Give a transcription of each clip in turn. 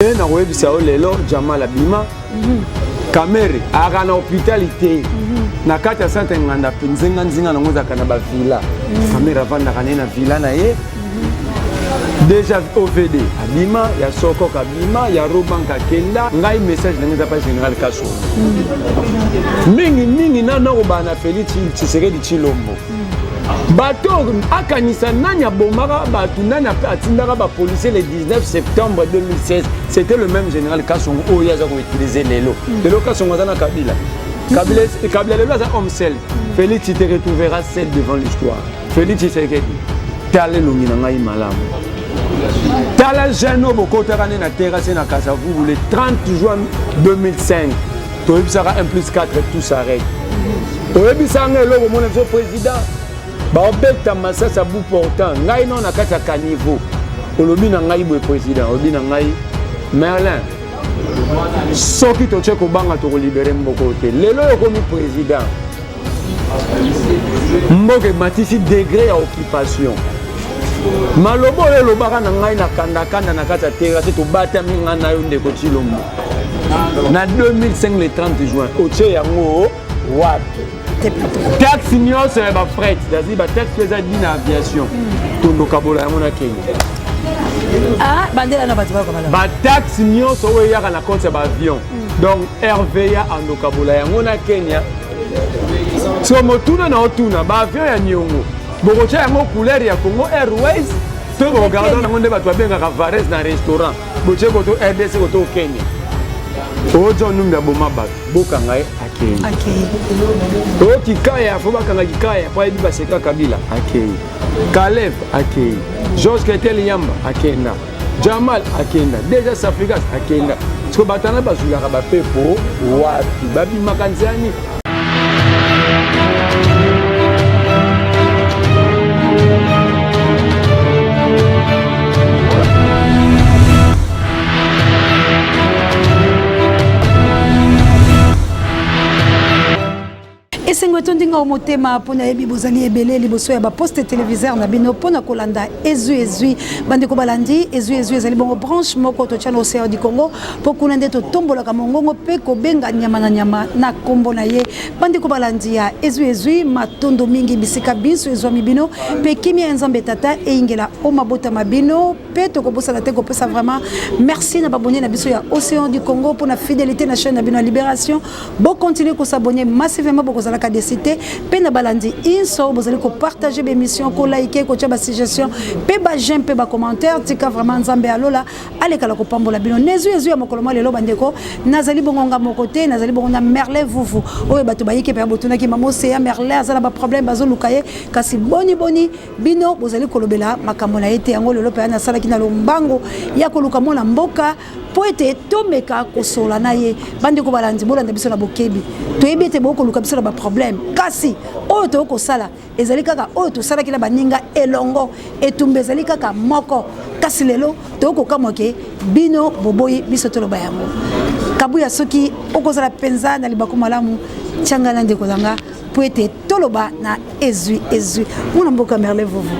Et na webisa lelo Jamal Abima kamere aka na hospitalité na kati ya sante nganda penzenga nzinga na ngoza kana ba villa kamera vanda kana na villa na ye déjà OVD Abima ya soko kabima ya Robanka kenda ngai message na pa général Kasso mingi na no bana Félix Tshisekedi Tshilombo bato akanisa nanya bomaka batu nanya atindaka ba policier le 19 septembre 2016 c'était le même général Kassongo oyo aza ko utiliser lelo Kassongo azana Kabila lelo aza homme seul Félix te retrouvera seul devant l'histoire Félix Tshisekedi tale longi na ngai malamu tala jeune bokota kana na terrasse na Kasavubu le 30 juin 2005 toyebisaka 1+4 tout s'arrête toyebisanga eloko mon président Baobeta Massasa bout portant, ngai non na kati ya caniveau. Olobi na ngai boy président, olobi na ngai Merlin. Soki to cheko banga to libérer mboko te. Lelo yokomi président. Mboke matisi degré ya occupation. Malobo lelo baka na ngai na kanda na kati ya terrasse to bata minga na yo ndeko Tshilombo. Na 2005 le 30 juin, oche yango wapi? Taxi nyonso ya ba fret, dazi ba taxi za dina aviation. Tondo kabola yango na Kenya. Ah, bandela na batu ba komala. Ba taxi nyonso oyo yaka na compte ba avion. Donc RVA ando kabola yango na Kenya. So motuna na otuna ba avion ya nyongo. Bokocha yango couleur ya Congo Airways. To bogarda na ngonde batu benga ka Vares na restaurant. Boche koto RDC koto Kenya. Ojo numba boma bat boka ngai akei. Akei. O kikaya fo baka ngai kikaya pa ebi baseka Kabila akei. Kalev akei. Georges Ketel Yamba akenda. Jamal akenda. Déjà Safrigas akenda. Sko batana bazulaka ba pepo wapi babi makanzani. Esengo tondinga omotema pona yebi bozali ebele liboso ya ba poste téléviseur na bino pona kolanda ezui bandeko balandi ezui ezali bongo branche moko to chano Océan du Congo pokuna nde to tombola ka mongongo pe ko benga nyama na kombo na ye bandeko balandi ya ezui matondo mingi bisika biso ezwa mibino pe kimia nzambe tata e ingela o mabota mabino pe to ko bosala te ko pesa vraiment merci na babonné na biso ya Océan du Congo pona fidélité na chaîne na bino Libération bo continuer ko s'abonner massivement boko ka décité pe na balandi inso bozali ko partager be émission ko liker ko tia ba suggestion pe ba j'aime pe ba commentaire tika vraiment nzambe alola ale kala ko pambola bino nezu ya mokolo lelo bandeko nazali bongonga mokote nazali bongonga Merlin vuvu oyo bato bayike pe botuna ki mamose ya Merlin azala ba problème bazo lukaye kasi boni bino bozali kolobela makambo na yete yango lelo pe na sala ki na lombango ya koluka mona mboka po ete tomeka kosola na ye bandeko balandi bolanda biso na bokebi toyebete boko luka biso na ba problème kasi oyo to ko sala ezali kaka oyo to sala kila baninga elongo etumbe ezali kaka moko kasi lelo to ko kamoke bino boboyi biso to loba yango kabuya soki okozala penza na libako malamu changana ndeko zanga po ete toloba na ezui muna mboka Merlin vuvu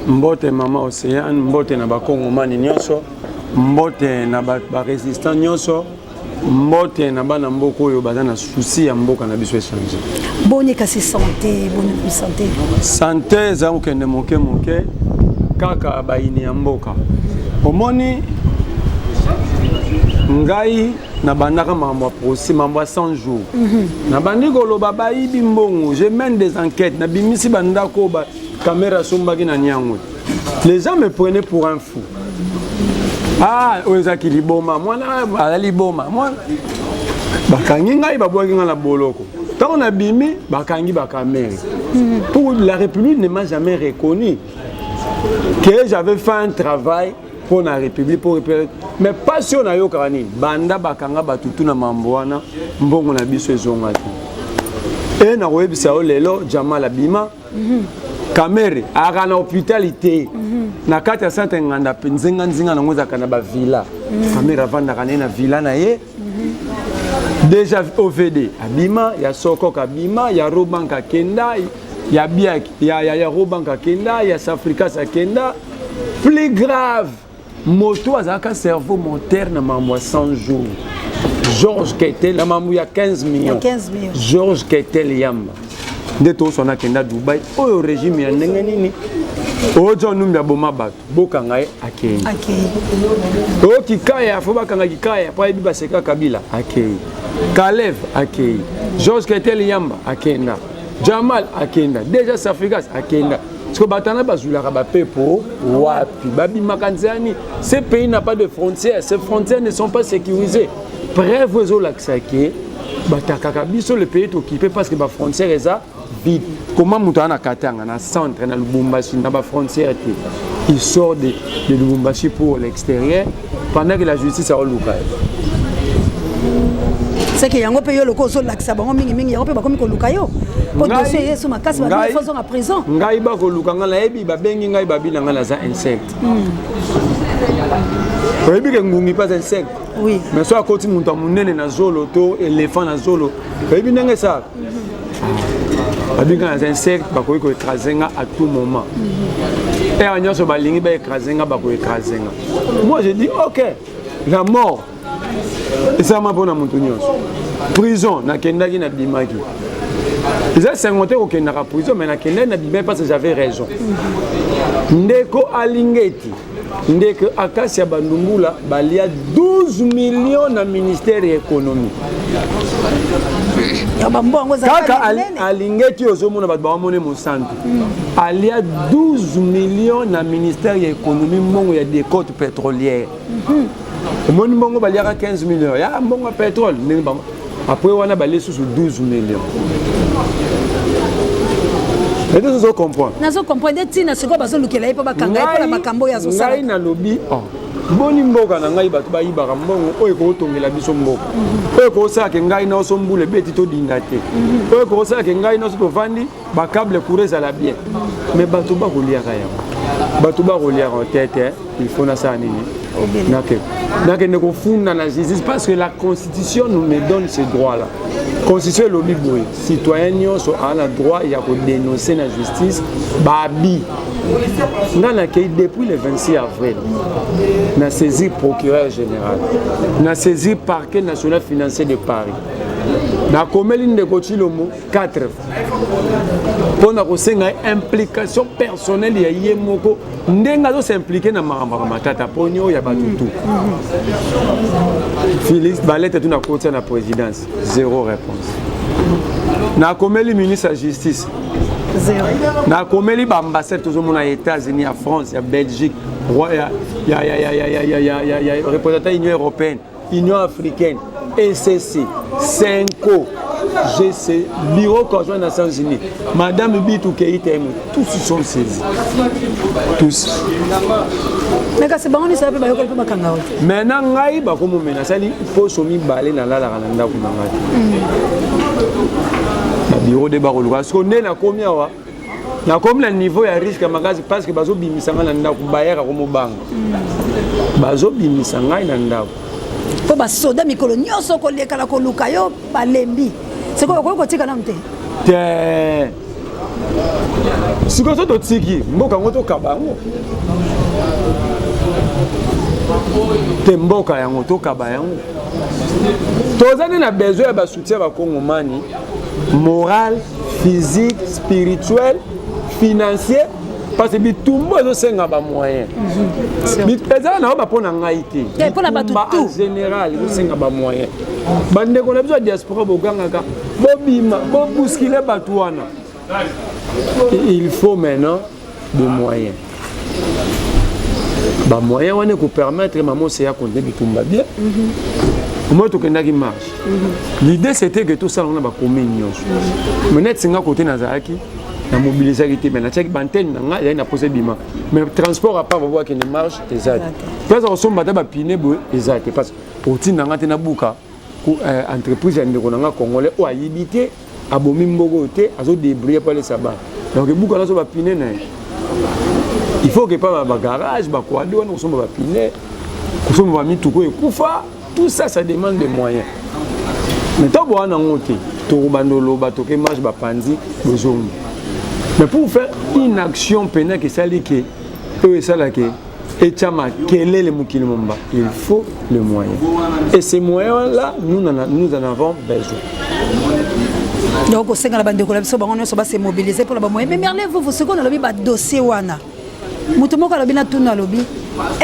mbote mama Océan mbote na bakongo mani nyonso mbote na ba résistant nyonso mbote na bana mboko oyo baza na souci ya mboka na biso échanger boni kasi santé za mokende moke kaka baini ya mboka omoni ngai na bandaka mambo ya procès mambo ya 100 jours na bandi koloba bayibi mbongo je mène des enquêtes na bimisi bandako ba caméra sombaki na nyango les gens me prenaient pour un fou. Ah, ozaki liboma mwana azali boma mwana bakangi ngai babwaki nga na boloko tant on a bimi bakangi ba caméra pour la République ne m'a jamais reconnu que j'avais fait un travail pour la République pour mais pas si on a yo karani banda bakanga batutu na mambo wana mbongo na biso ezonga te e na webisa lelo Jamal Abima kamere aka na hospitalité na kati ya sante nganda penzenga nzinga na ngoza kana ba villa kamera vanda kana na villa na ye déjà OVD Abima ya soko kabima ya Robanka kenda ya biak ya Robanka kenda ya Safrikas kenda plus grave moto azaka cerveau moteur na mambo 100 jours. Georges Ketel la mambo ya 15 millions. 15 millions. Georges Ketel Yamba. Nde to sona kenda Dubai oyo régime ya ndenge nini. Ojo numya boma bato bokanga ye akei. Akei. O kikaya fo bakanga kikaya pa ebi baseka Kabila akei. Kalev akei. Georges Ketel Yamba akenda. Jamal akenda. Déjà Safrigas akenda. Parce que Batana Bazulaka Bapepo, Wapi, Babi Makanzani, ces pays n'ont pas de frontières, ces frontières ne sont pas sécurisées. Bref, vous avez l'accès, Batakakabiso, le pays est occupé parce que les frontières sont vides. Comment Moutana Katanga, dans le centre, dans le Lubumbashi, dans la frontière, il sort de Lubumbashi pour l'extérieur pendant que la justice a au Lukaï. C'est que yango paye le cause la sabango mingi mingi yango pe ba komi ko lukayo po dossier yesu makasi ba façon en prison ngai ba ko lukanga la ebi ba bengi ngai ba bilanga la za insecte ebi ke ngungi pas insecte oui mais so akoti muntu munene na zolo to éléphant na zolo ebi ndenge ça ba binga na insecte ba ko écraser nga à tout moment et agnon so ba lingi ba écraser nga ba ko écraser nga moi je dis OK la mort. Et ça m'a donné mon prison, na kendaki na bimaki. Ils ont 50 ans au na prison, mais na kendaki na bimaki parce que j'avais raison. Ndeko Alingeti, ndeko Akasia Bandungula, balia 12 millions na ministère de l'économie. Kaka Alingeti ozomona bato bamone mosantu. Alia 12 millions na ministère de l'économie mongo ya des côtes pétrolières. Mon mongo baliaka 15 millions. Ya mongo pétrole. Après on a balé sous 12 millions. Et tout ça comprend. Nazo comprendre tina siko bazo lukela ipo bakanga ipo la makambo ya zo sala. Ngai na lobby. Boni mboka na ngai bato ba yibaka mbongo oyo ko tongela biso mboka. Oyo ko sa ke ngai na so mbule beti to dingate. Oyo ko sa ke ngai na so to vandi ba câble courez à la bien. Mais bato ba kolia kaya. Bato ba kolia en tête, il faut na ça nini. Donc, nous confondons dans la justice parce que la Constitution nous donne ces droits-là. La Constitution est le biboué. Citoyens ont le droit de dénoncer la justice. Babi. Nous avons accueilli depuis le 26 avril. Nous avons saisi le procureur général. Nous avons saisi le parquet national financier de Paris. Nous avons commis de 4 pour une implication personnelle de Yemoko. Nous avons s'impliquer dans Matata Pogno, Yabatutu. Félix Ballet est une côté de la présidence. Zéro réponse. Nous avons commis le ministre de la Justice. Zéro. Nous avons commis l'ambassade aux États-Unis, à France, à Belgique, il y a représentant de l'Union européenne, Union africaine, ECC, CENCO, GC, Bureau conjoint des Nations Unies, Madame Bitou Keïta, tous sont saisis. Tous. Mais quand c'est bon, on ne sait pas comment on va. Maintenant, il faut que nous balé dans la randa. Le bureau de Barolo. Parce qu'on est là combien na comme le niveau ya risque magazi parce que bazo bimisanga na ndako bayaka ko mobanga. Bazo bimisanga na ndako. Po ba soda mikolo nyoso ko lekala ko lukayo balembi. C'est quoi ko tika na mte? Te. Siko so to tiki, mboka ngoto kabango. Te mboka yango to kabango. Tozane na besoin ya ba soutien ba Kongomani, moral, physique, spirituel, financier, parce que tout le monde a des moyens. Mais les gens n'ont pas ngai te. En général, ils ont des moyens. Bande qu'on a besoin de diaspora bogangaka, bobima, bobuskile batouana. Il faut maintenant des moyens. Des moyens on est pour permettre maman c'est à compter de tout bien. Moi tout qui marche. L'idée c'était que tout ça on a pas commis mais net singa côté nazaki. La mobilisation, mais la tchèque bantenne, il y a une posée bima. Mais le transport à part voir qu'il ne marche, c'est ça. Parce qu'on s'en bat à piner, c'est ça. Parce que au tin n'a pas bouka, entreprise en Congolais ou à limiter, à Bomimbogoté, à se débrouiller pour les sabbats. Donc le bouka là sur va piner. Il faut que pas ma garage, ma quadro, nous sommes va piner, nous sommes va mettre tout quoi et koufa. Tout ça, ça demande des moyens. Mais tant qu'on a un côté, tout bandolo, batoke marche, bapandi, besoin. Mais pour faire une action pénale qui s'allie que eux ça là que Et Tchama, quel est le Moukilomba? Il faut le moyen. Et ces moyens-là, nous en avons besoin. Donc, au sein de la bande de collaboration, on va se mobiliser pour le moyen. Mais merlez-vous, vous savez qu'on a le dossier wana. Mutumoko a le tout na lobby.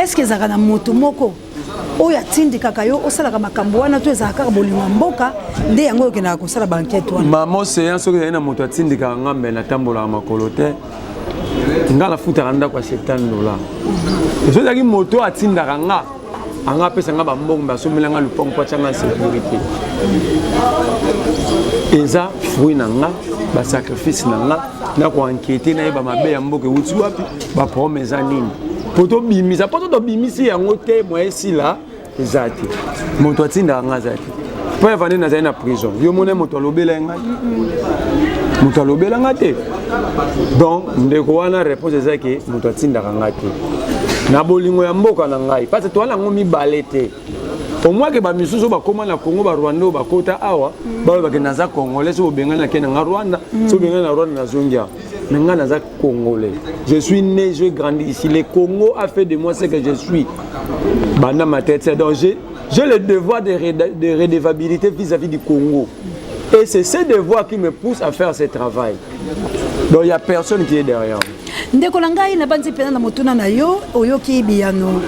Est-ce que ça a un mutumoko? Oya tindi kakayo, osala kama kambuana tu ezaka bolinga mboka, nde yango ke na kosala banquette wana. Mamo séance que na moto tindi ka ngambe na tambola makolote. Ngala futa randa kwa $70. Je dis que moto atinda nga anga pesa nga ba mbongo ba somelanga lupong kwa changa sécurité. Eza fruit na nga ba sacrifice na nga na ko enquêter na ba mabe ya mboke wuti wapi ba promesse nini. Poto bimisa poto bimisi yango te mo esila ezati. Moto atinda nga zati. Po evande na zaina prison. Yo mona moto lobela nga. Moto lobela nga te. Donc ndeko wana réponse ezaki moto atinda nga te. Na bolingo ya mboka na ngai parce que toi na ngomi balete. Au moins que ba misusu ba koma na Congo ba Rwanda ba kota awa ba ba ke naza congolais so benga na kena Rwanda so benga na Rwanda na zongia. Mais nga naza congolais. Je suis né, je grandi ici. Le Congo a fait de moi ce que je suis. Banda ma tête, c'est donc j'ai le devoir de redevabilité vis-à-vis du Congo. Et c'est ce devoir qui me pousse à faire ce travail. Donc il n'y a personne qui est derrière. Ndeko langai na banzi pena na motuna na yo oyoki biano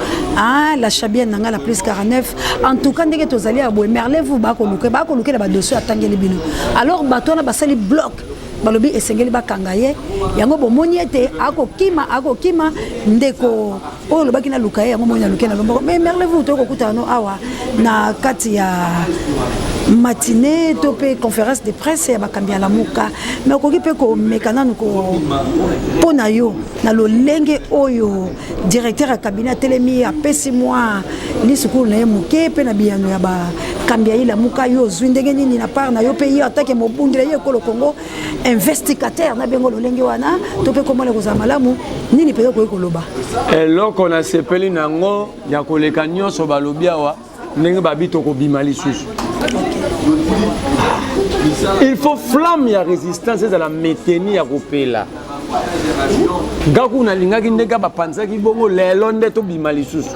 la chabienne nanga la plus 49 en tout cas ndenge tozali ya boye merlez-vous ba ko luke na ba dossier atangeli bino alors bato na basali bloc balobi esengeli bakanga ye yango bomoni ete akokima ndeko oyo lobaki na luka ye yango moni na luke na lombo mais merlez-vous to kokuta no awa na kati ya matinée topé conférence de presse ya bakambi ya lamuka mais okoki pe ko mekana ko pona yo na lolenge oyo directeur ya cabinet telemi apesi moi lisukulu na ye moke pe na biyano ya bakambi ya lamuka yo zwi ndenge nini na part na yo pe yo atake mobundila ye ko le Congo investigateur na bengo lolenge wana topé komona ko za malamu nini pe ko koloba eloko na sepeli nango ya koleka nyonso balobi awa ndenge babito ko bimali susu. Il faut flamme ya résistance à la maintenir à Ropela. Gaku na lingaki ndeka ba panzaki bongo lelo nde to bima lisusu.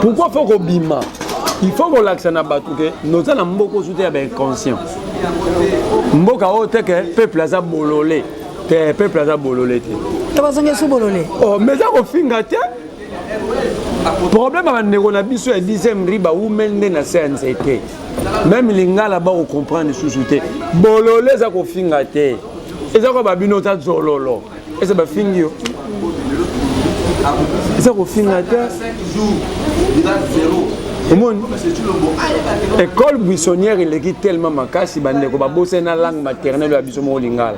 Pourquoi faut ko bima? Il faut qu'on l'axe na batuke, nous allons mboko soute ya inconscient. Mboka o te ke peuple aza bololé. Te peuple aza bololé te. Tabazonge su bololé. Oh, mais ça ko finga te. Problème avec le biso est 10e riba ou même na CNCT. Même lingala ba o comprendre les sous-soutés. Bololé za ko finga te. Et ça ko babino ta zololo. Et ça ba fingio. Et ça ko finga te. École buissonnière il est tellement makasi bande ko ba bosser na langue maternelle ya biso mo lingala.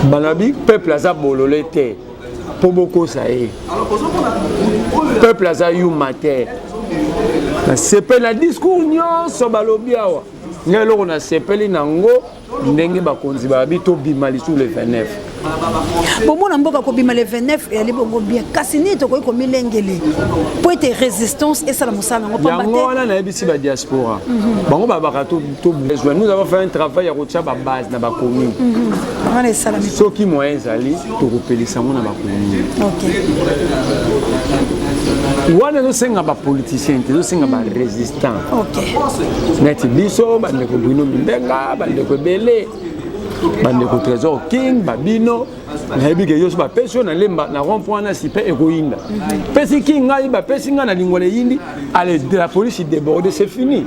Banabi peuple aza bololé te. Pour beaucoup ça est. Peuple a eu mater. C'est pas le discours nyon so balobiawa. Ngelo on a sepeli nango ndenge bakonzi babito bimali sur le 29. Bon mon mboka ko bimali le 29 et ali bongo bien. Kasini to ko milengele. Pour être résistance et ça la musala ngo pas battre. Yango wana na ebisi ba diaspora. Bango ba bakato to besoin. Nous avons fait un travail à rocha ba base na ba commune. Wana salami. So ki moyens ali to kopelisa mona ba commune. OK. Wana no senga ba politicien, no senga ba résistant. OK. Neti biso ba ndeko Bruno Mindenga, ba ndeko Belé, ba ndeko Trésor King, ba bino, na yebi ke yoso ba pesio na lemba na rond-point na sipe ekoinda. Pesi King ngai ba pesi nga na lingole yindi, allez de la police déborde, c'est fini.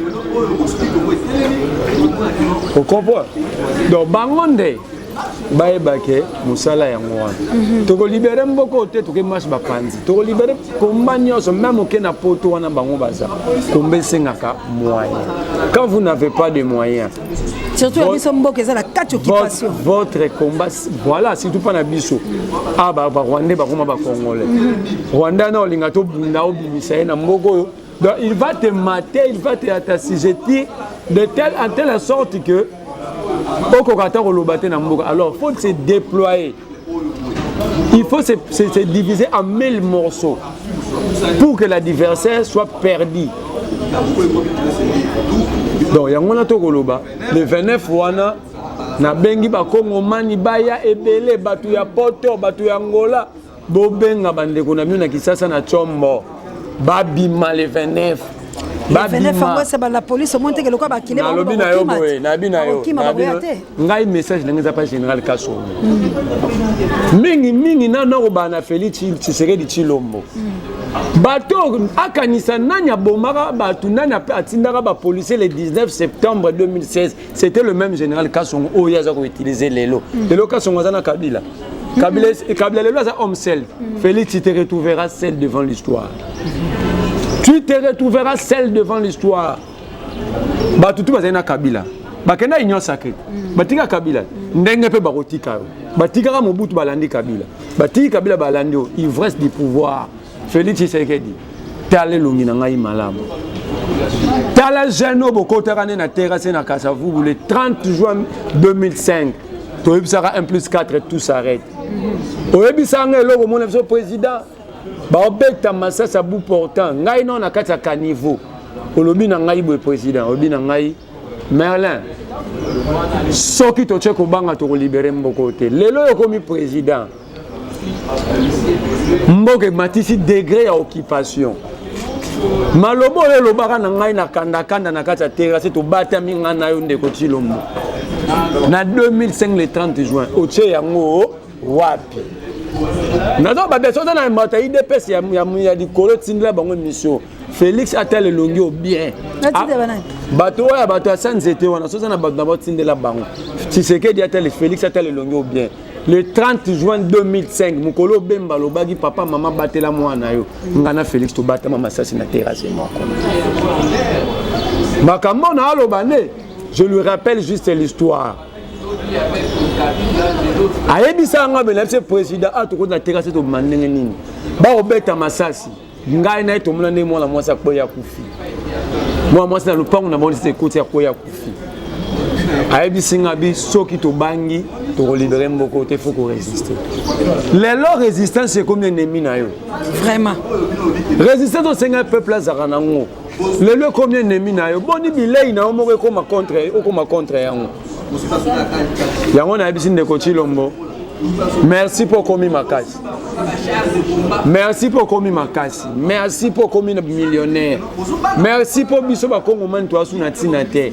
Vous comprenez? Donc bangonde baebake musala ya mwana toko libérer mboko te toke marche ba panzi toko libérer komba nyonso même au na poto wana bango baza kombe sengaka moyen quand vous n'avez pas de moyens surtout la biso mboka eza la quatre occupation votre combat voilà surtout pas na biso ah ba Rwanda ba koma ba Congolais Rwanda na olinga to bunda obimisa na mboko donc il va te mater il va te assujettir de telle sorte que alors il faut se déployer, il faut se diviser en 1000 morceaux pour que l'adversaire soit perdu. Donc le 29 wana na bengi ba Congo mani baya ebele batu ya Poto batu ya Angola bobenga bandeko na mio na Kisasa na Tchombo babima le 29 la police au monte que le quoi ba kilé ngai message na pas général Kasso mingi na no bana Félix Tshisekedi Tshilombo bato akanisa nanya bomaka batu nanya atindaka ba policier le 19 septembre 2016 c'était le même général Kassongo oyaza ko utiliser lelo Kassongo za na Kabila lelo za homme seul Félix tu te retrouveras seul devant l'histoire. Tu te retrouveras seul devant l'histoire. Batutu bazena Kabila. Bakena union sacrée. Batika Kabila. Ndenge pe barotika. Batika ka Mobutu balandi Kabila. Batika Kabila balandi ivresse du pouvoir. Félix Tshisekedi. Tale longi na ngai malamu. Tala jeune bokota kana na terrasse na Kasavubu le 30 juin 2005. Toyebisaka 1+4 et tout s'arrête. Oyebisanga eloko mon président. Baobekta masasa bout portant ngai non na kati ya caniveau olobi na ngai boy président olobi na ngai Merlin soki to tsheko banga to libérer mboko te lelo yokomi président mboke matisi degré ya occupation malobo lelo baka na ngai na kanda na kati ya terrasse to batami ngana yo ndeko Tshilombo na 2005 le 30 juin otche yango wapi Nazo babeso na mbata IDPS ya dikolo tindla bango mission Félix atel elongi au bien bato ya bato sanzete wana soza na bato na bato tindela bango Tshisekedi atel Félix atel elongi au bien le 30 juin 2005 mukolo bemba lobagi papa maman batela mwana yo ngana Félix to bata mama sasi na terrasse moko makambo na alobane je lui rappelle juste l'histoire. Ayebisa nga benapse président atoko na terrasse to mandenge nini ba obeta masasi ngai na to mona ne mwana mwasa ko ya kufi mwasa na lupango na bonise koti ya ko ya kufi ayebisa nga bi soki to bangi to libérer mboko te faut ko résister lelo résistance c'est combien ennemi na yo vraiment résistance au Seigneur peuple azarana ngo lelo combien ennemi na yo boni bilei na mo ko ma contre yango yango na yebisi ndeko Tshilombo merci pour komi makasi merci pour komi makasi merci pour komi millionnaire merci pour biso ba Kongo man to asuna tina te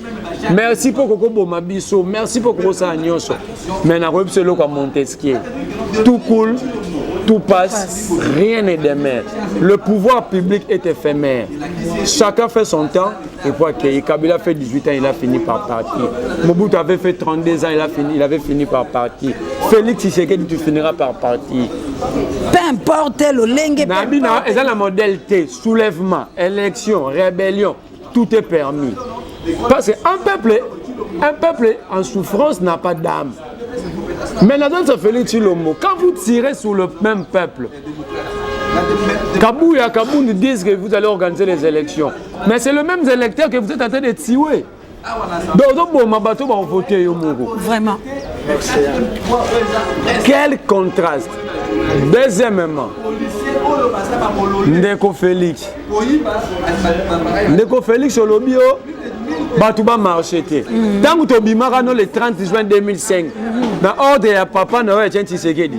merci pour koko boma biso merci pour koko sa nyonso mais na koyebisa loko à Montesquieu tout coule tout passe, rien n'est demain. Le pouvoir public est éphémère. Chacun fait son temps et pour accueillir. Kabila fait 18 ans, il a fini par partir. Mobutu avait fait 32 ans, il avait fini par partir. Félix Tshisekedi, tu finiras par partir. Peu importe le lingue. Et ça, la modèle T, soulèvement, élection, rébellion, tout est permis. Parce qu'un peuple en souffrance n'a pas d'âme. Mais la donne, ça fait les Tshilombo. Quand vous tirez sur le même peuple, Kabou et Kabou nous disent que vous allez organiser les élections. Mais c'est le même électeur que vous êtes en train de tuer. Donc, bon, ma bateau va voter Yomogo. Vraiment. Quel contraste. Deuxièmement, Ndeko Félix. Ndeko Félix au lobby. Batouba marché. Tant que tu bimara le 30 juin 2005, dans ordre ya papa na ouais Tshisekedi.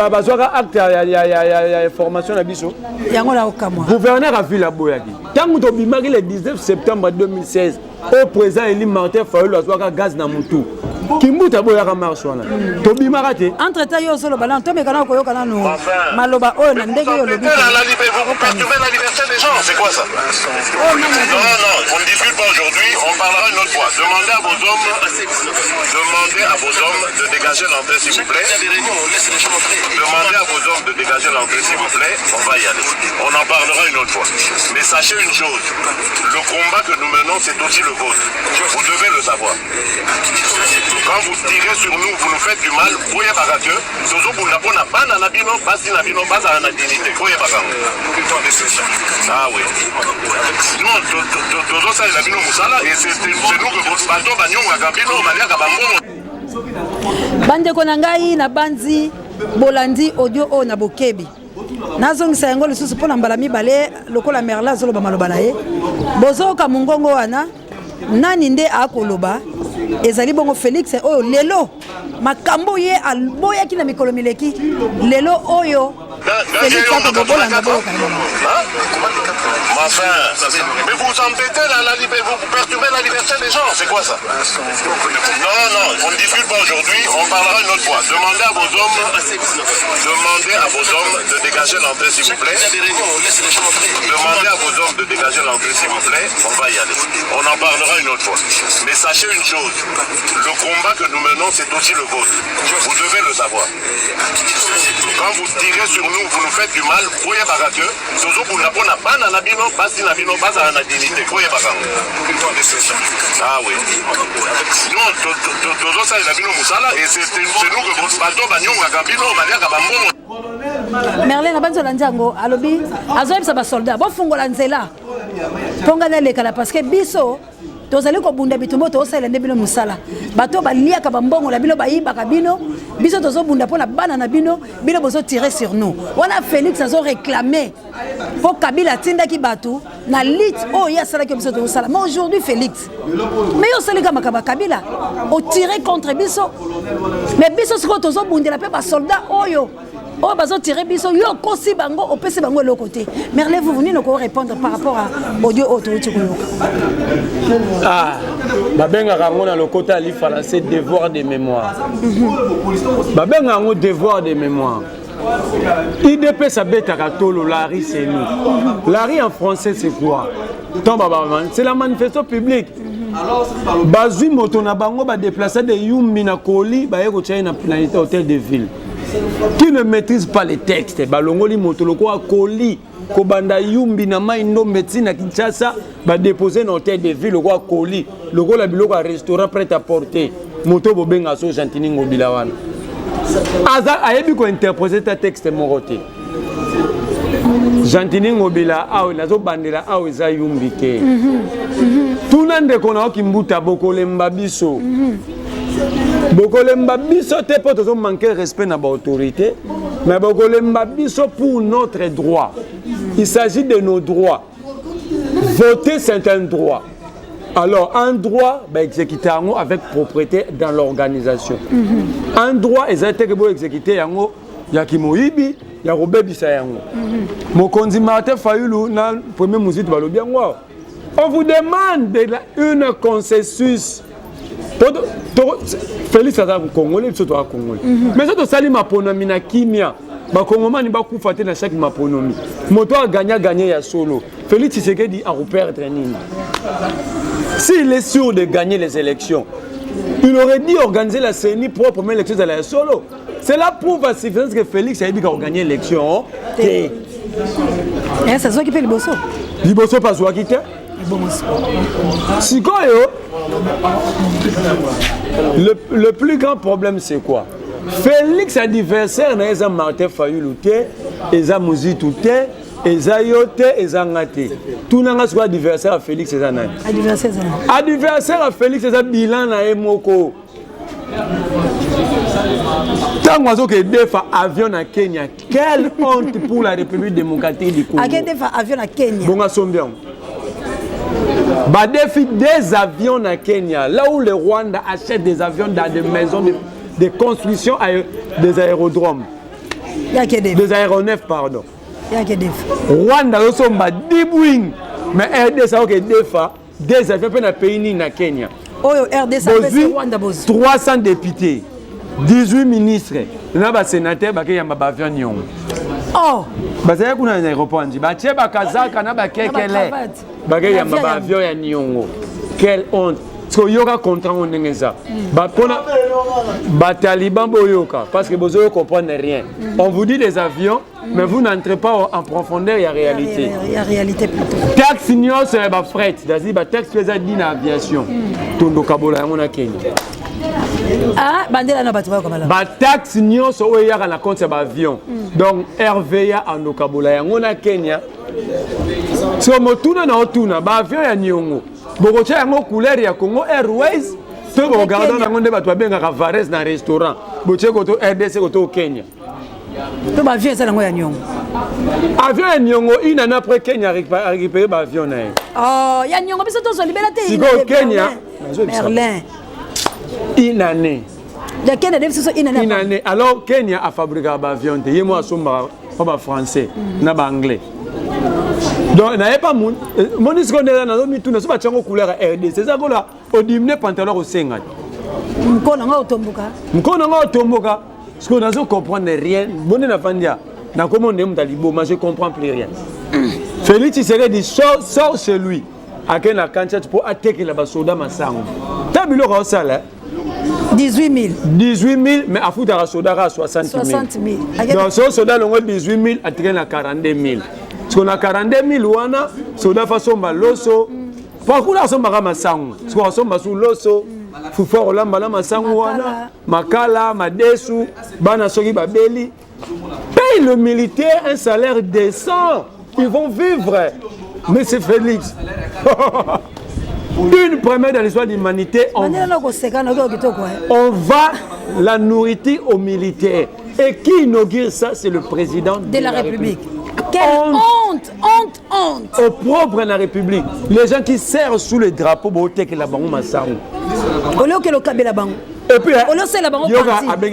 Bazwaka acte ya formation na biso. Yango la okamwa. Gouverneur a vu la boyaki. Tant que tu bimara le 19 septembre 2016, au président Eli Martin Fayulu azwaka gaz na mutu. Kimbuta boyaka marche wana. To bimara te. Entre temps yo solo balan to mekana ko yokana no. Maloba o na ndenge yo lobi. La liberté des gens, c'est quoi ça? Non, on ne discute pas aujourd'hui, on parlera une autre fois. Demandez à vos hommes de dégager l'entrée, s'il vous plaît. Demandez à vos hommes de dégager l'entrée, s'il vous plaît. On va y aller. On en parlera une autre fois. Mais sachez une chose, le combat que nous menons, c'est aussi le vôtre. Vous devez le savoir. Quand vous tirez sur nous, vous nous faites du mal, vous voyez pas que ah oui. Non, c'est nous que votre bateau bandeko na ngai na banzi bolandi audio o na bokebi nazongisa yango lisusu mpona mbala mibale lokola Merla azoloba maloba na ye bozoka mongongo wana nani nde akoloba ezali bongo Félix oyo lelo makambo ye alboya ki na mikolo mileki lelo oyo Félix a bobola na boka. Enfin, mais vous embêtez la liberté, vous perturbez la liberté des gens, c'est quoi ça? Non, on ne discute pas aujourd'hui, on parlera une autre fois. Demandez à vos hommes de dégager l'entrée s'il vous plaît. Demandez à vos hommes de dégager l'entrée s'il vous plaît, on va y aller. On en parlera une autre fois. Mais sachez une chose, le combat que nous menons c'est aussi le vôtre. Vous devez le savoir. Quand vous tirez sur nous, vous nous faites du mal, vous pouvez pas que ah oui. Non, ça et c'est nous que votre bateau Merlin na banzo lanjango alobi azoyebisa ba soldat bo fungola nzela ponga na lekala parce que biso tozali ko bunda bitumbo to osala ndebino musala bato baliaka bambongo la bino bayibaka bino biso tozo bunda pona bana na bino bino bozo tirer sur nous wana Félix azo réclamer pour Kabila tindaki batu na lit oh ya sala ke biso to osala mais aujourd'hui Félix mais yo sala kama Kabila o tirer contre biso mais biso siko tozo bundela pe ba soldat oyo oh bazo tirer biso yo kosi bango opesi bango le côté Merlin vous venez nous répondre par rapport à audio autorité ah babenga rango na le côté ali français devoir de mémoire babenga rango devoir de mémoire IDP ça beta katolo Larry c'est nous Larry en français c'est quoi c'est la manifestation publique bazui moto na bango ba déplacer de yumbi na koli ba yeko tshai na hôtel de ville qui ne maîtrise pas les textes balongoli moto loko akoli ko banda yumbi na mai ndo médecine à Kinshasa ba déposer dans hôtel de ville loko akoli loko la biloko restaurant prêt à porter moto bobenga so Jantini Ngobila wana aza ayebi ko interpréter ta texte moroté Jantini Ngobila awe nazo bandela awe za yumbi ke tuna ndeko na okimbuta bokolemba biso Bokolemba biso te po tozo manquer respect na ba autorité mais bokolemba biso pour notre droit. Il s'agit de nos droits. Voter c'est un droit. Alors un droit ba exécuter yango avec propriété dans l'organisation. Un droit ezate ke bo exécuter yango ya kimoyibi ya robebisa yango. Mokonzi Martin Fayulu na premier musique balobi yango. On vous demande une consensus. Félix aza Congolais biso to Congolais mais ça to sali maponomi na kimia ba Congomani ba kufa te na chaque maponomi moto a gagné ya solo Félix Tshisekedi a reperdre nini s'il est sûr de gagner les élections il aurait dit organiser la CENI pour première élection de la solo c'est la preuve à suffisance que Félix a dit qu'il a gagné l'élection et ça soit qui fait le bosso pas soit qui te le plus grand problème c'est quoi? Félix adversaire na eza Martin Fayulu te, eza Muzitu te, eza yote, eza ngate. Tout nanga soit adversaire à Félix eza nani? Adversaire à Félix eza bilan na emoko. Tant oiseau que defa avion na Kenya, quelle honte pour la République démocratique du Congo. A quel defa avion na Kenya? Bonga sombion. Bah défi des avions na Kenya, là où le Rwanda achète des avions dans des maisons de construction, des aérodromes, des aéronefs, pardon. Rwanda aussi a 10 Boeing, mais RDC a des avions dans le pays na Kenya. 300 députés, 18 ministres, il y a des sénateurs qui ont des avions. Oh! Bazaya kuna aéroport ndi batie bakazaka na bakekele bagaya mabavio ya Nyongo. Quelle honte! Parce que yoka contrat on ngeza. Ba pona bataliban boyoka parce que vous ne comprenez rien. On vous dit des avions mais vous n'entrez pas en profondeur, il y a réalité. Il y a réalité plutôt. Taxe nion c'est ba fret, c'est-à-dire ba taxe faisait dit na aviation. Tondo kabola on a Kenya. Ah, bandela na batu comme là. Ba taxe nion so oya na compte ba avion. Donc RVA en okabola yango na Kenya. So motuna na otuna ba avion ya Nyongo. Bokocha yango couleur ya Congo Airways. To regarder na ngonde batu benga ka Vares na restaurant. Boche ko to RDC ko to Kenya. To ba avion ça ya Nyongo. Avion ya Nyongo une année après Kenya récupérer ba avion na. Oh, ya Nyongo biso to so libérateur. Siko Kenya. Merlin. Une année. Ya Kenya devait se une année. Alors Kenya a fabriqué un avion. Il y a moi pas français, na anglais. Donc n'avait pas mon discours là na zomi tout na so ba tchango couleur RD. C'est ça là au diminuer pantalon au senga. Mkono nga otomboka. Parce qu'on ne comprend rien. Bon na fandia. Na comment on est libo, mais je comprends plus rien. Félix Tshisekedi dit sort chez lui. À quel la candidature pour attaquer la basoda masango. Tabilo ko sala. 18 000, mais à foutre à soda à 60 000. Donc ce soda longo 18 000 attaquer la 42 000. Parce qu'on a 42 000 wana soda façon baloso. Pourquoi la somba masango? Parce qu'on somba sous loso. Fufa olamba la masango wana. Makala, madesu, bana soki babeli. Paye le militaire un salaire décent. Ils vont vivre. Mais c'est Félix. Une première dans l'histoire de l'humanité, on va la nourriture aux militaires. Et qui inaugure ça, c'est le président de la République. Quelle honte. Au propre de la République. Les gens qui servent sous le drapeau, au lieu que le Kabila Bango. Et puis, il y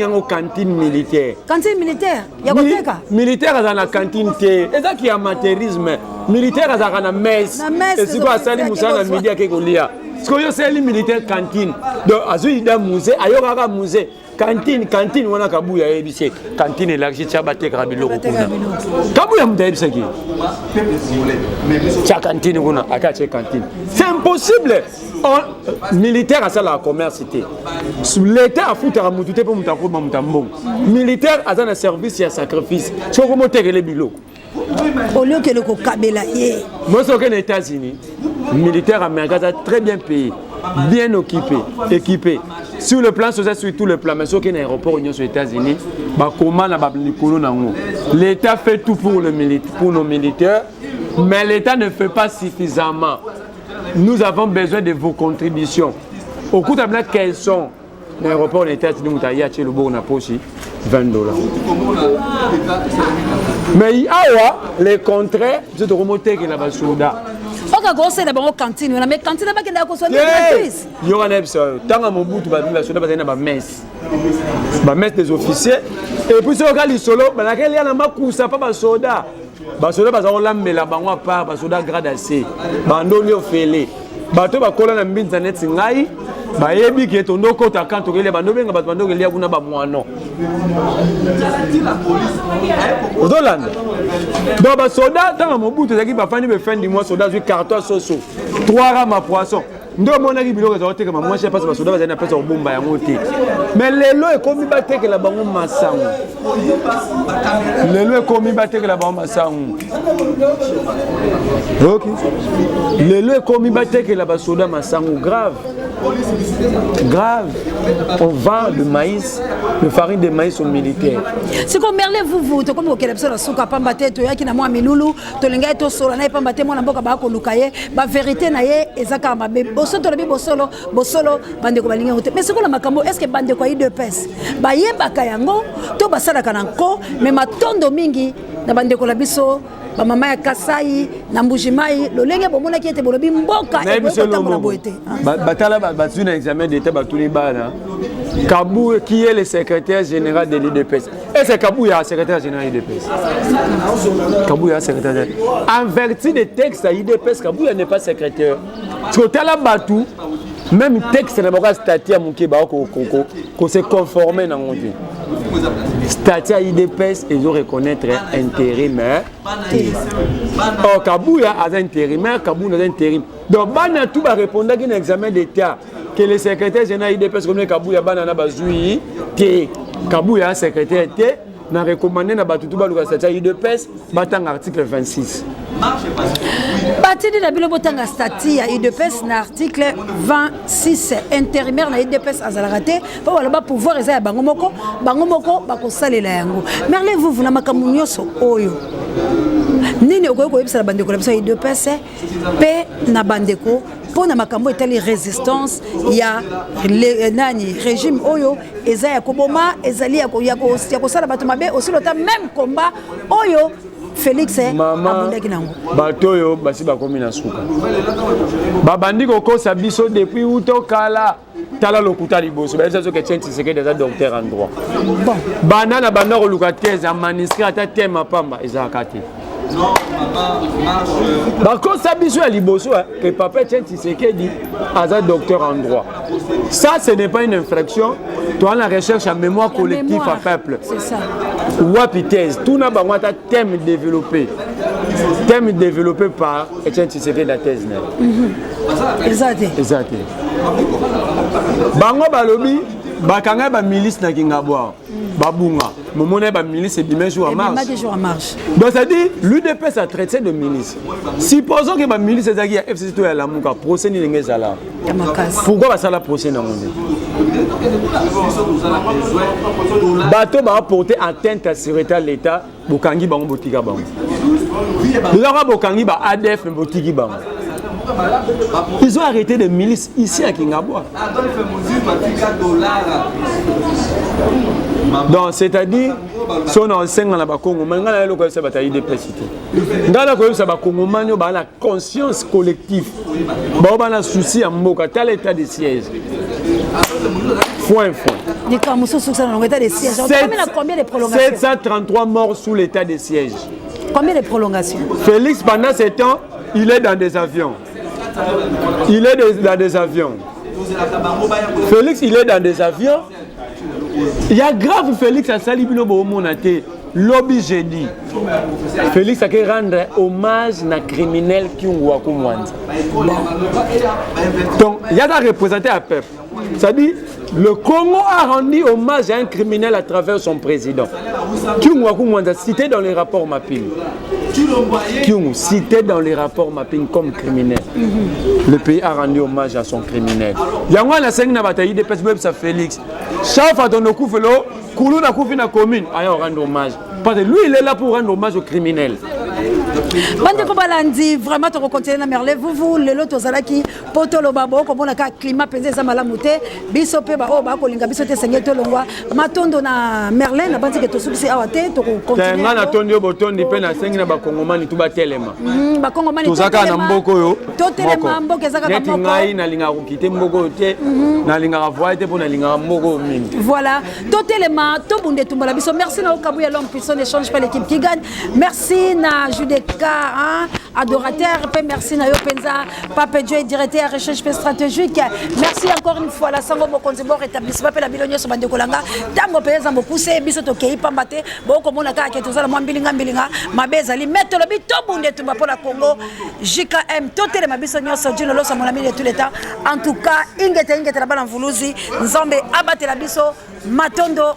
a une cantine militaire. Cantine militaire? Il y a quoi? Militaire dans la cantine. Et ça qui est amateurisme. Militaire dans la messe. Et c'est quoi ça, les moussins dans le midi à Kekolia? Ce que c'est les militaires cantine. Donc, à ce qu'il y a un musée, à Yoga musée. Cantine, on a Kabouya et cantine et l'argent, tu as battu Kabilo. Kabouya Moudaïbse qui? Tu as cantine, on a cantine. C'est impossible. Militaire à ça la commerce. L'État a foutu à Moutouté pour Moutambo. Militaire à un service et un sacrifice. Tu vois comment tu as les bilots. Au lieu que le Kabila y est. Moi, c'est aux États-Unis. Militaire américain très bien payé, bien équipé. Sur le plan social, sur tout le plan, mais sur un aéroport aux États-Unis, l'État fait tout pour nos militaires, mais l'État ne fait pas suffisamment. Nous avons besoin de vos contributions. Au coût de quels sont l'aéroport aux États-Unis, $20. Mais il y a les contrats, je te remonte que la basouda. C'est d'abord cantine, mais cantine n'a pas qu'il y a qu'on soit gratuite. Il y aura un épisode. Tant à mon bout, tu vas dire la soda, ma messe. Ma messe des officiers. Et puis, si on regarde les solos, il y a un macoussa, pas ma soda. Ma soda, on l'a mis là, on part, ma soda gradacé. Bandolio fêlé. Bateau, ma colonne en bin zanet singai. Ba yebi qui est ton no kota quand tu les bando benga bando que lia kuna ba moano. Odolanda. Donc ba soda tant mon bout ezaki ba fani be fin du mois soda du carton soso. 3 rames à poisson. Ndo mona ki biloko za teka moi je passe ba soda ba na pesa obomba ya ngote. Mais lelo e komi ba teka la bango masango. Lelo e komi ba teka la bango masango. OK. Lelo e komi ba teka la ba soda masango grave. On vend le maïs, le farine de maïs aux militaires. C'est comme Merlin, vous, comme vous avez la souka pambate, tu as qui n'a moi milulu, tu l'as été sur la pambate, mon amboka bako lukaye, la vérité naie, et ça kama, mais bosolo, bosolo, bande ko balinga hote. Mais c'est quoi la makambo? Est-ce que bande ko de pes? Baye bakayango, to basala kananko, mais ma tondo mingi, na bande ko la biso. Ba mama ya Kasai na Mbujimai lolenge bomona ki ete bolobi mboka e botambola boete batala batuna examen d'état batuni bana Kabou qui est le secrétaire général de l'IDPS. Et c'est Kabou ya secrétaire général de l'IDPS. Kabou ya secrétaire général. En vertu des textes à l'IDPS, Kabou n'est pas secrétaire. Parce que tala batou même texte n'a pas statut à mon Québec qu'on s'est conformé dans mon Dieu. Statut à l'IDPS, ils ont reconnaître intérimaire. Or, Kabouya a un intérimaire, Kabou a un intérim. Donc, Bana tout va répondre à un examen d'État que le secrétaire général l'IDPS, comme Kabouya Bana Bazoui, Kabouya a un secrétaire T, n'a recommandé à Batouba le statut à l'IDPS, battant article 26. Batidi na bilo botanga statut ya IDPS na article 26 intérimaire na IDPS azalakate po wala ba pouvoir eza ya bango moko ba ko salela yango merle vous na makambo nyonso oyo nini okoyo ko yebisa bandeko la biso IDPS pe na bandeko po na makambo etali résistance ya nani régime oyo eza ya koboma ezali ya ko sala bato mabe aussi le temps même combat oyo Félix abondaki nango batoyo basi bakomi na suka babandi kokosa biso depuis uto kala tala lokuta liboso ba ezo ke tient c'est que des docteurs en droit bon banana banana luka thèse en manuscrit ata thème pamba ezaka te par contre ça biso ya liboso que papa tient c'est que dit aza docteur en droit ça ce n'est pas une infraction toi la recherche en mémoire collective à peuple c'est ça wapi thèse tout na bango ata thème développé par Etienne Tshisekedi la thèse exact bango balobi bakanga ba milice na Kingabwa babunga momona ba milice et bimen jour à marche donc ça dit l'UDP ça traité de milice supposons que ba milice ezaki ya FCC to ya lamuka procès ni ngezala pourquoi ba sala procès na monde bato ba porter atteinte à la sécurité de l'état bokangi bango botika bango bizarre bokangi ba ADF botiki bango. Ils ont arrêté des milices ici à Kingabwa. Donc, c'est-à-dire, si on a un 5 ans à Congo, on a la conscience collective. On a un souci à Mboka, tel état de siège. Point. 733 morts sous l'état de siège. Combien de prolongations? Félix, pendant ce temps, il est dans des avions. Félix, il est dans des avions. Il y a grave Félix à Salibino Bomonate. Lobby jeudi. Félix a qu'à rendre hommage à un criminel qui ont ouakou Mwanza. Donc, il y a des représentants à peuple. C'est-à-dire, le Congo a rendu hommage à un criminel à travers son président. Qui ont ouakou Mwanza, cité dans les rapports mapping. Qui ont cité dans les rapports mapping comme criminel. Le pays a rendu hommage à son criminel. Il y a un 5 na bataille de Pesbeb sa Félix. Chaque fois qu'on a couvert l'eau, Koulou n'a couvert la commune. Il a rendu hommage. Parce que lui, il est là pour rendre hommage aux criminels. Bandeko balandi vraiment to continuer na merle vous le lot ozalaki poto lo babo ko mona ka climat penze za malamu te biso pe ba o ba ko linga biso te senge to longwa matondo na merle na banzi ke to subisi awate to continuer nga na tondi botondi pe na sengi na ba kongomani tu ba telema ba kongomani to zaka na mboko yo to telema mboko zaka ka mboko ngai na linga kokite mboko te na linga voie te pona linga mboko mingi voilà to telema to bunde tumbala biso merci na okabu ya l'homme puissant échange pas l'équipe qui gagne merci na Judeka hein, adorateur, merci na yo penza Pape Dieu directeur recherche stratégique. Merci encore une fois la sango mokonzi bo rétablissement pe la bilonyo so bande kolanga tango peza mbokuse biso to kei pambate bo ko mona ka ke tozala mwambilinga mabeza li mettre le bito bunde tumba pour la Congo JKM totele mabiso nyoso dino loso mon ami de tous les temps en tout cas ingete la bala mvuluzi nzombe abate la biso matondo